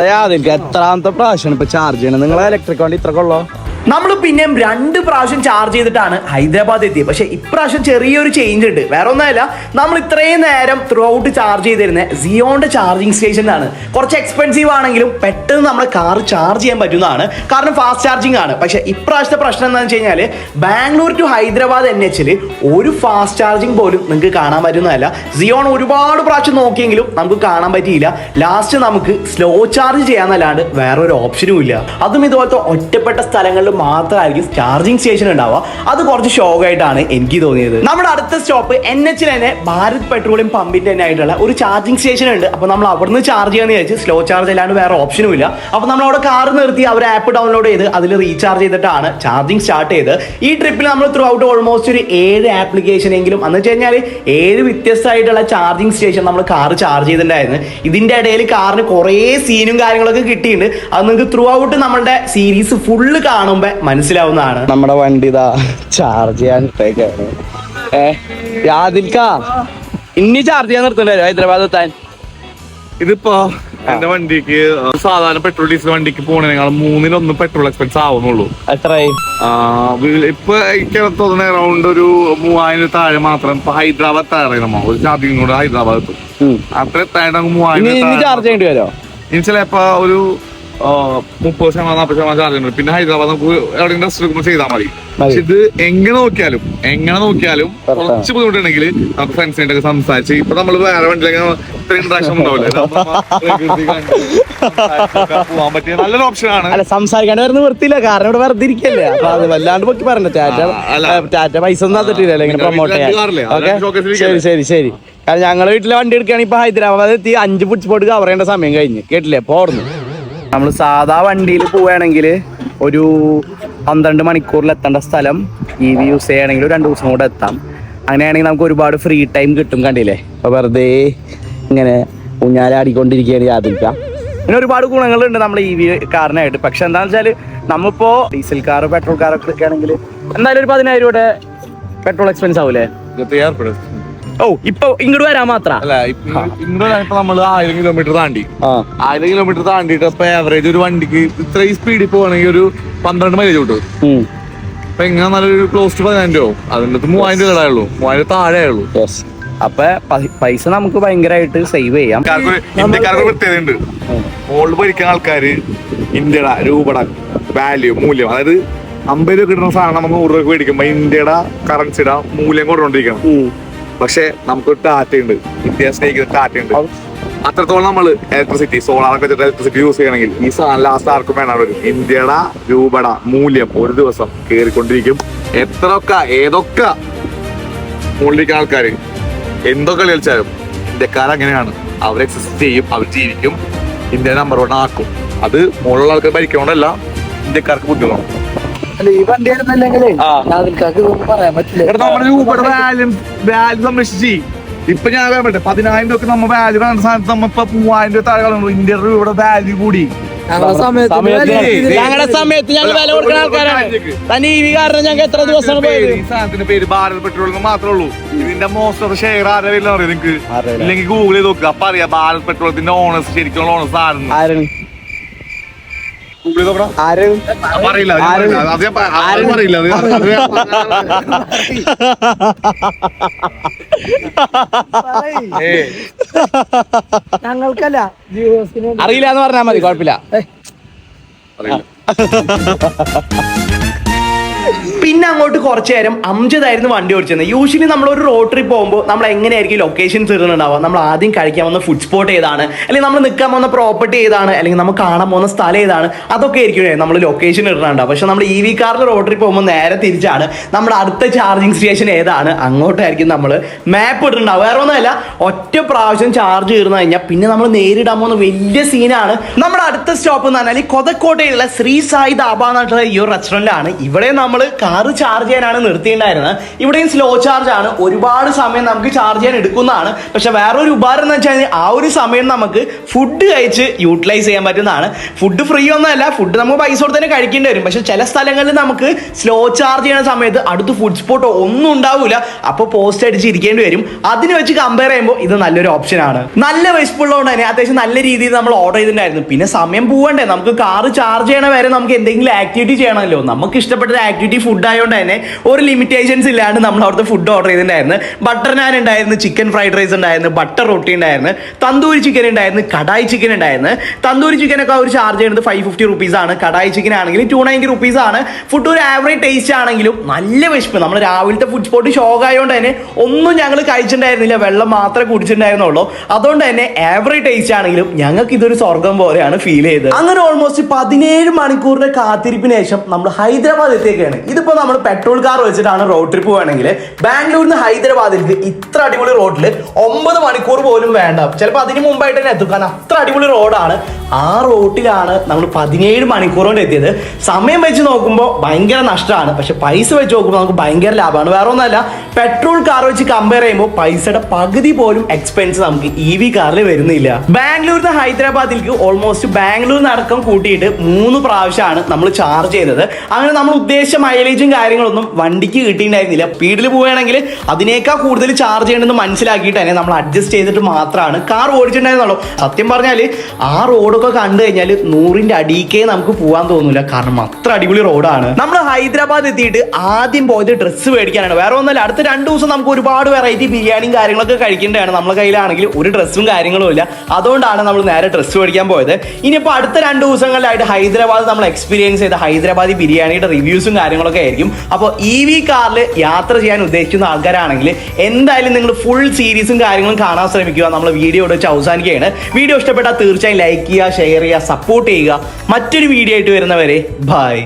എത്രാമത്തെ പ്രാവശ്യം ഇപ്പൊ ചാർജ് ചെയ്യണം നിങ്ങളെ ഇലക്ട്രിക് വണ്ടി ഇത്ര കൊള്ളോ? നമ്മൾ പിന്നെയും 2 പ്രാവശ്യം ചാർജ് ചെയ്തിട്ടാണ് ഹൈദരാബാദ് എത്തിയത്. പക്ഷെ ഇപ്രാവശ്യം ചെറിയൊരു ചേഞ്ച് ഉണ്ട്. വേറെ ഒന്നുമല്ല, നമ്മൾ ഇത്രയും നേരം ത്രൂ ഔട്ട് ചാർജ് ചെയ്തിരുന്നത് സിയോന്റെ ചാർജിങ് സ്റ്റേഷനിലാണ്. കുറച്ച് എക്സ്പെൻസീവ് ആണെങ്കിലും പെട്ടെന്ന് നമ്മുടെ കാർ ചാർജ് ചെയ്യാൻ പറ്റുന്നതാണ്, കാരണം ഫാസ്റ്റ് ചാർജിങ് ആണ്. പക്ഷെ ഇപ്രാവശ്യത്തെ പ്രശ്നം എന്താണെന്ന് വെച്ച് കഴിഞ്ഞാൽ ബാംഗ്ലൂർ ടു ഹൈദരാബാദ് NH ഒരു ഫാസ്റ്റ് ചാർജിങ് പോലും നിങ്ങൾക്ക് കാണാൻ പറ്റുന്നതല്ല. സിയോൺ ഒരുപാട് പ്രാവശ്യം നോക്കിയെങ്കിലും നമുക്ക് കാണാൻ പറ്റിയില്ല. ലാസ്റ്റ് നമുക്ക് സ്ലോ ചാർജ് ചെയ്യാന്നല്ലാണ്ട് വേറൊരു ഓപ്ഷനും ഇല്ല. അതും ഇതുപോലത്തെ ഒറ്റപ്പെട്ട സ്ഥലങ്ങളിൽ മാത്രമായിരിക്കും ചാർജിങ് സ്റ്റേഷൻ ഉണ്ടാവുക. അത് കുറച്ച് ഷോക്കായിട്ടാണ് എനിക്ക് തോന്നിയത്. നമ്മുടെ അടുത്ത സ്റ്റോപ്പ് NH തന്നെ ഭാരത് പെട്രോളിയം പമ്പിന്റെ തന്നെ ആയിട്ടുള്ള ഒരു ചാർജിങ് സ്റ്റേഷൻ ഉണ്ട്. അപ്പൊ നമ്മൾ അവിടുന്ന് ചാർജ് ചെയ്യാന്ന് വിചാരിച്ച് സ്ലോ ചാർജ് അല്ലാണ്ട് വേറെ ഓപ്ഷനും ഇല്ല. അപ്പൊ നമ്മൾ അവിടെ കാർ നിർത്തി അവർ ആപ്പ് ഡൗൺലോഡ് ചെയ്ത് അതിൽ റീചാർജ് ചെയ്തിട്ടാണ് ചാർജിങ് സ്റ്റാർട്ട് ചെയ്ത്. ഈ ട്രിപ്പിൽ നമ്മൾ ത്രൂ ഔട്ട് ഓൾമോസ്റ്റ് ഒരു 7 ആപ്ലിക്കേഷൻ എങ്കിലും എന്ന് വെച്ച് കഴിഞ്ഞാൽ 7 വ്യത്യസ്തമായിട്ടുള്ള ചാർജിങ് സ്റ്റേഷൻ നമ്മൾ കാർ ചാർജ് ചെയ്തിട്ടുണ്ടായിരുന്നു. ഇതിന്റെ ഇടയിൽ കാറിന് കുറേ സീനും കാര്യങ്ങളൊക്കെ കിട്ടിയിട്ടുണ്ട്. അത് നിങ്ങൾക്ക് ത്രൂ ഔട്ട് നമ്മളുടെ സീരീസ് ഫുള്ള് കാണുമ്പോൾ മനസ്സിലാവുന്നതാണ്. നമ്മുടെ വണ്ടി ഇതാ ചാർജ് ചെയ്യാൻ ഇനി ചാർജ് ചെയ്യാൻ നിർത്തണ്ടോ ഹൈദരാബാദ് എത്താൻ? ഇതിപ്പോ എന്റെ വണ്ടിക്ക് സാധാരണ പെട്രോൾ ഡീസൽ വണ്ടിക്ക് പോണേക്കാൾ 3-1 പെട്രോൾ എക്സ്പെൻസ് ആവുന്നുള്ളൂ. എത്രയായി ഇപ്പൊ എനിക്ക് തോന്നുന്ന അറൗണ്ട് ഒരു 3000 താഴെ മാത്രം. ഇപ്പൊ ഹൈദരാബാദ് താഴെ ഒരു ചാർജിങ് കൂടെ ഹൈദരാബാദ് എത്തും. അത്ര എത്താണ്ട് 3000 ചാർജ് ചെയ്യേണ്ടി വരുമോ? ഇനി ചിലപ്പോ ഒരു 30%-40% ചാർജ് ഉണ്ട്. പിന്നെ ഹൈദരാബാദ് നമുക്ക് എവിടെയെങ്കിലും റെസ്റ്റ് എടുക്കുമ്പോൾ ചെയ്താൽ മതി. പക്ഷെ ഇത് എങ്ങനെ നോക്കിയാലും കുറച്ച് ബുദ്ധിമുട്ടുണ്ടെങ്കിൽ നമുക്ക് ഫ്രണ്ട്സിനായിട്ടൊക്കെ സംസാരിച്ച് ഇപ്പൊ നമ്മള് വേറെ വണ്ടിയിലേക്ക് ഇത്രയും ഇൻട്രാക്ഷൻ ഉണ്ടാവില്ലേ, പോകാൻ പറ്റിയ നല്ലൊരു ഓപ്ഷൻ ആണ്. അല്ല, സംസാരിക്കാണ്ട് വരുന്ന വൃത്തിയില്ല, കാരണം ഇവിടെ വെറുതെ ഇരിക്കല്ലേ. അപ്പൊ അത് വല്ലാണ്ട് പൊക്കി പറഞ്ഞ ടാറ്റ പൈസ ഒന്നും തന്നിട്ടില്ലല്ലോ ഇങ്ങനെ പ്രൊമോട്ട് ചെയ്യാൻ. ശരി. കാരണം ഞങ്ങളെ വീട്ടിലെ വണ്ടി എടുക്കുകയാണെങ്കിൽ ഇപ്പൊ ഹൈദരാബാദ് എത്തി 5 ഫുഡ് സ്പോട്ട് കവർ ചെയ്യേണ്ട സമയം കഴിഞ്ഞ് കേട്ടില്ലേ. പോർന്നു നമ്മൾ സാധാ വണ്ടിയിൽ പോവുകയാണെങ്കിൽ ഒരു 12 മണിക്കൂറിൽ എത്തേണ്ട സ്ഥലം EV യൂസ് ചെയ്യുകയാണെങ്കിൽ 2 ദിവസം കൂടെ എത്താം. അങ്ങനെയാണെങ്കിൽ നമുക്ക് ഒരുപാട് ഫ്രീ ടൈം കിട്ടും. കണ്ടില്ലേ, അപ്പോൾ വെറുതെ ഇങ്ങനെ ഊഞ്ഞാലാടിക്കൊണ്ടിരിക്കുകയാണ് യാതൊരിക്കാം. പിന്നെ ഒരുപാട് ഗുണങ്ങളുണ്ട് നമ്മൾ EV കാറിനായിട്ട്. പക്ഷെ എന്താണെന്ന് വെച്ചാൽ നമ്മളിപ്പോൾ ഡീസൽ കാർ പെട്രോൾ കാറൊക്കെ എടുക്കുകയാണെങ്കിൽ എന്തായാലും ഒരു 10,000 രൂപയുടെ പെട്രോൾ എക്സ്പെൻസ് ആവൂലേ? ഇപ്പൊ ഇങ്ങോട്ട് വരാൻ മാത്രം അല്ല, ഇപ്പൊ നമ്മള് 1000 കിലോമീറ്റർ താണ്ടി 1000 കിലോമീറ്റർ താണ്ടിട്ട് ഇപ്പൊ ആവറേജ് ഒരു വണ്ടിക്ക് ഇത്ര ഈ സ്പീഡിൽ പോവാണെങ്കിൽ ഒരു 12 മൈലേജ് കിട്ടും. അപ്പൊ എങ്ങനെ നല്ലൊരു ക്ലോസ് ടു 10,000 രൂപ. അതിന്റെ 3000 രൂപ ഉള്ളൂ, 3000 താഴെ ഉള്ളൂ. അപ്പൊ പൈസ നമുക്ക് ഭയങ്കരമായിട്ട് സേവ് ചെയ്യാം. ഇന്ത്യക്കാർക്ക് പ്രത്യേകതയുണ്ട്. ഓൾഡ് ഭരിക്കുന്ന ആൾക്കാര് ഇന്ത്യയുടെ രൂപയുടെ വാല്യൂ മൂല്യം, അതായത് 50 രൂപ കിട്ടുന്ന സാധനം നമുക്ക് 100 രൂപ മേടിക്കുമ്പോ ഇന്ത്യയുടെ കറൻസിയുടെ മൂല്യം കൊണ്ടുകൊണ്ടിരിക്കണം. പക്ഷെ നമുക്കൊരു ടാറ്റ ഉണ്ട്, ഇന്ത്യ സ്നേഹിക്കുന്ന ടാറ്റ ഉണ്ട്. അത്രത്തോളം നമ്മൾ ഇലക്ട്രിസിറ്റി സോളാറൊക്കെ ഇലക്ട്രിസിറ്റി യൂസ് ചെയ്യണമെങ്കിൽ ഈ സാധനം ലാസ്റ്റ് ആർക്കും വേണം വരും. ഇന്ത്യയുടെ രൂപയുടെ മൂല്യം ഒരു ദിവസം കയറിക്കൊണ്ടിരിക്കും. ഏതൊക്കെ മുകളിലിരിക്കുന്ന ആൾക്കാര് എന്തൊക്കെ കളിച്ചാലും ഇന്ത്യക്കാരങ്ങനെയാണ്. അവർ എക്സിസ്റ്റ് ചെയ്യും, അവർ ജീവിക്കും, ഇന്ത്യ നമ്പർ 1 ആക്കും. അത് മുകളിലുള്ള ആൾക്കാർ ഭരിക്കണോണ്ടല്ല, ഇന്ത്യക്കാർക്ക് ബുദ്ധിമുട്ടാണ്. സംരക്ഷിച്ച് ഇപ്പൊ ഞാൻ പറയട്ടെ, 10,000 രൂപ നമ്മ വാല്യൂ കാണുന്ന സാധനത്ത് നമ്മ ഇപ്പൊ 3000 രൂപ താഴെ കളഞ്ഞു. ഇന്ത്യയുടെ രൂപയുടെ വാല്യൂ കൂടി. ഞങ്ങളുടെ സമയത്ത് ഞങ്ങൾ വില കൊടുക്കുന്ന ആൾക്കാരാണ്. തന്നെ EV കാരണം ഞങ്ങൾക്ക് എത്ര ദിവസം ഈ സാധനത്തിന്റെ പേര് ഭാരത് പെട്രോൾ മാത്രമേ ഉള്ളൂ. ഇതിന്റെ മോസ്റ്റ് ഓഫ് ഷെയർ ആരുടെ പേരിൽ അറിയാം നിങ്ങക്ക്? ഇല്ലെങ്കിൽ ഗൂഗിൾ ചെയ്ത് നോക്കുക, അപ്പൊ അറിയാം ഭാരത് പെട്രോളത്തിന്റെ ഓണേഴ്സ് ശരിക്കുള്ള ഓണേഴ്സ് ആരെന്ന്. ഞങ്ങൾക്കല്ല, അറിയില്ല എന്ന് പറഞ്ഞാൽ മതി, കുഴപ്പമില്ല. പിന്നെ അങ്ങോട്ട് കുറച്ചു നേരം അംജദായിരുന്നു വണ്ടി ഓടിച്ചത്. യൂഷ്വലി നമ്മൾ ഒരു റോഡ് ട്രിപ്പ് പോകുമ്പോൾ നമ്മൾ എങ്ങനെയായിരിക്കും ലൊക്കേഷൻസ് ഇടുന്നുണ്ടാവുക? നമ്മൾ ആദ്യം കഴിക്കാൻ പോകുന്ന ഫുഡ് സ്പോട്ട് ഏതാണ്, അല്ലെങ്കിൽ നമ്മൾ നിൽക്കാൻ പോകുന്ന പ്രോപ്പർട്ടി ഏതാണ്, അല്ലെങ്കിൽ നമ്മൾ കാണാൻ പോകുന്ന സ്ഥലം ഏതാണ്, അതൊക്കെ ആയിരിക്കും നമ്മൾ ലൊക്കേഷൻ ഇടുന്നുണ്ടാവും. പക്ഷെ നമ്മൾ EV കാറിൽ റോഡ് ട്രിപ്പ് പോകുമ്പോൾ നേരെ തിരിച്ചാണ്. നമ്മുടെ അടുത്ത ചാർജിങ് സ്റ്റേഷൻ ഏതാണ് അങ്ങോട്ടായിരിക്കും നമ്മൾ മാപ്പ് ഇടുന്നുണ്ടാവും. വേറെ ഒന്നുമല്ല, ഒറ്റ പ്രാവശ്യം ചാർജ് തീർന്നു കഴിഞ്ഞാൽ പിന്നെ നമ്മൾ നേരിടാൻ പോകുന്ന വലിയ സീനാണ്. നമ്മുടെ അടുത്ത സ്റ്റോപ്പ് എന്ന് പറഞ്ഞാൽ കൊതക്കോട്ടയിലുള്ള ശ്രീ സായി ധാബ എന്നിട്ടുള്ള ഈ ഒരു റെസ്റ്റോറൻ്റ് ആണ്. ഇവിടെ നമ്മൾ നമ്മൾ കാറ് ചാർജ് ചെയ്യാനാണ് നിർത്തിയിട്ടുണ്ടായിരുന്നത്. ഇവിടെയും സ്ലോ ചാർജ് ആണ്, ഒരുപാട് സമയം നമുക്ക് ചാർജ് ചെയ്യാൻ എടുക്കുന്നതാണ്. പക്ഷെ വേറൊരു ഉപകാരം എന്ന് വെച്ചാൽ ആ ഒരു സമയം നമുക്ക് ഫുഡ് കഴിച്ച് യൂട്ടിലൈസ് ചെയ്യാൻ പറ്റുന്നതാണ്. ഫുഡ് ഫ്രീ ഒന്നുമല്ല, ഫുഡ് നമുക്ക് പൈസ കൊടുത്ത് തന്നെ കഴിക്കേണ്ടി വരും. പക്ഷെ ചില സ്ഥലങ്ങളിൽ നമുക്ക് സ്ലോ ചാർജ് ചെയ്യുന്ന സമയത്ത് അടുത്ത് ഫുഡ് സ്പോട്ടോ ഒന്നും ഉണ്ടാവില്ല, അപ്പോൾ പോസ്റ്റ് അടിച്ച് ഇരിക്കേണ്ടി വരും. അതിന് വെച്ച് കമ്പയർ ചെയ്യുമ്പോൾ ഇത് നല്ലൊരു ഓപ്ഷനാണ്. നല്ല വിശപ്പുള്ളതുകൊണ്ട് തന്നെ അത്യാവശ്യം നല്ല രീതിയിൽ നമ്മൾ ഓർഡർ ചെയ്തിട്ടുണ്ടായിരുന്നു. പിന്നെ സമയം പോകണ്ടേ, നമുക്ക് കാറ് ചാർജ് ചെയ്യണ വരെ നമുക്ക് എന്തെങ്കിലും ആക്ടിവിറ്റി ചെയ്യണമല്ലോ. നമുക്ക് ഇഷ്ടപ്പെട്ട ആക്ടിവിറ്റി ഫുഡ് ആയതുകൊണ്ട് തന്നെ ഒരു ലിമിറ്റേഷൻസ് ഇല്ലാണ്ട് നമ്മൾ അവിടുത്തെ ഫുഡ് ഓർഡർ ചെയ്തിട്ടുണ്ടായിരുന്നു. ബട്ടർ നാൻ ഉണ്ടായിരുന്നു, ചിക്കൻ ഫ്രൈഡ് റൈസ് ഉണ്ടായിരുന്നു, ബട്ടർ റൊട്ടി ഉണ്ടായിരുന്നു, തന്തൂരി ചിക്കൻ ഉണ്ടായിരുന്നു, കടായി ചിക്കൻ ഉണ്ടായിരുന്നു. തന്തൂരി ചിക്കനൊക്കെ അവർ ചാർജ് ചെയ്യുന്നത് 550 റുപ്പീസാണ്. കടായി ചിക്കൻ ആണെങ്കിൽ 290 റുപ്പീസാണ്. ഫുഡ് ഒരു ആവറേജ് ടേസ്റ്റ് ആണെങ്കിലും നല്ല വിശപ്പ്. നമ്മൾ രാവിലത്തെ ഫുഡ് സ്പോട്ട് ഷോക്ക് ആയതുകൊണ്ട് തന്നെ ഒന്നും ഞങ്ങൾ കഴിച്ചിട്ടുണ്ടായിരുന്നില്ല, വെള്ളം മാത്രമേ കുടിച്ചിട്ടുണ്ടായിരുന്നുള്ളൂ. അതുകൊണ്ട് തന്നെ ആവറേജ് ടേസ്റ്റ് ആണെങ്കിലും ഞങ്ങൾക്ക് ഇതൊരു സ്വർഗം പോലെയാണ് ഫീൽ ചെയ്തത്. അങ്ങനെ ഓൾമോസ്റ്റ് 17 മണിക്കൂറിന്റെ കാത്തിരിപ്പിന് ശേഷം നമ്മൾ ഹൈദരാബാദ് എത്തിയൊക്കെയാണ്. ഇതിപ്പോ നമ്മൾ പെട്രോൾ കാർ വെച്ചിട്ടാണ് റോഡ് ട്രിപ്പ് വേണമെങ്കിൽ ബാംഗ്ലൂരിൽ നിന്ന് ഹൈദരാബാദിലേക്ക് ഇത്ര അടിപൊളി റോഡിൽ 9 മണിക്കൂർ പോലും വേണ്ട, ചിലപ്പോൾ അതിന് മുമ്പായിട്ട് തന്നെ എത്തും. കാരണം അത്ര അടിപൊളി റോഡാണ്. ആ റോഡിലാണ് നമ്മൾ 17 മണിക്കൂർ കൊണ്ട് എത്തിയത്. സമയം വെച്ച് നോക്കുമ്പോൾ ഭയങ്കര നഷ്ടമാണ്, പക്ഷെ പൈസ വെച്ച് നോക്കുമ്പോൾ നമുക്ക് ഭയങ്കര ലാഭമാണ്. വേറെ ഒന്നല്ല, പെട്രോൾ കാർ വെച്ച് കമ്പയർ ചെയ്യുമ്പോൾ പൈസയുടെ പകുതി പോലും എക്സ്പെൻസ് നമുക്ക് EV കാറിൽ വരുന്നില്ല. ബാംഗ്ലൂരിൽ നിന്ന് ഹൈദരാബാദിലേക്ക് ഓൾമോസ്റ്റ് ബാംഗ്ലൂർ അടക്കം കൂട്ടിയിട്ട് 3 പ്രാവശ്യമാണ് നമ്മൾ ചാർജ് ചെയ്തത്. അങ്ങനെ നമ്മൾ ഉദ്ദേശിച്ച മൈലേജും കാര്യങ്ങളൊന്നും വണ്ടിക്ക് കിട്ടിയിട്ടുണ്ടായിരുന്നില്ല. സ്പീഡിൽ പോവുകയാണെങ്കിൽ അതിനേക്കാൾ കൂടുതൽ ചാർജ് ചെയ്യണമെന്ന് മനസ്സിലാക്കിയിട്ട് തന്നെ നമ്മൾ അഡ്ജസ്റ്റ് ചെയ്തിട്ട് മാത്രമാണ് കാർ ഓടിച്ചിട്ടുണ്ടായിരുന്നുള്ളൂ. സത്യം പറഞ്ഞാൽ ആ റോഡൊക്കെ കണ്ടു കഴിഞ്ഞാൽ 100ന്റെ അടിക്കേ നമുക്ക് പോകാൻ തോന്നില്ല, കാരണം അത്ര അടിപൊളി റോഡാണ്. നമ്മൾ ഹൈദരാബാദ് എത്തിയിട്ട് ആദ്യം പോയത് ഡ്രസ്സ് മേടിക്കാനാണ്. വേറെ ഒന്നല്ല, അടുത്ത 2 ദിവസം നമുക്ക് ഒരുപാട് വെറൈറ്റി ബിരിയാണിയും കാര്യങ്ങളൊക്കെ കഴിക്കേണ്ടതാണ്. നമ്മളെ കയ്യിലാണെങ്കിൽ ഒരു ഡ്രസ്സും കാര്യങ്ങളും ഇല്ല, അതുകൊണ്ടാണ് നമ്മൾ നേരെ ഡ്രസ്സ് മേടിക്കാൻ പോയത്. ഇനിയിപ്പോൾ അടുത്ത 2 ദിവസങ്ങളിലായിട്ട് ഹൈദരാബാദ് നമ്മൾ എക്സ്പീരിയൻസ് ചെയ്ത ഹൈദരാബാദി ബിരിയാണിയുടെ റിവ്യൂസും കാര്യങ്ങളൊക്കെ ആയിരിക്കും. അപ്പോൾ EV കാറിൽ യാത്ര ചെയ്യാൻ ഉദ്ദേശിക്കുന്ന ആൾക്കാരാണെങ്കിൽ എന്തായാലും നിങ്ങൾ ഫുൾ സീരീസും കാര്യങ്ങളും കാണാൻ ശ്രമിക്കുക. നമ്മൾ വീഡിയോ വെച്ച് അവസാനിക്കുകയാണ്. വീഡിയോ ഇഷ്ടപ്പെട്ടാൽ തീർച്ചയായും ലൈക്ക് ചെയ്യുക, ഷെയർ ചെയ്യുക, സപ്പോർട്ട് ചെയ്യുക. മറ്റൊരു വീഡിയോ ആയിട്ട് വരുന്നവരെ ബൈ.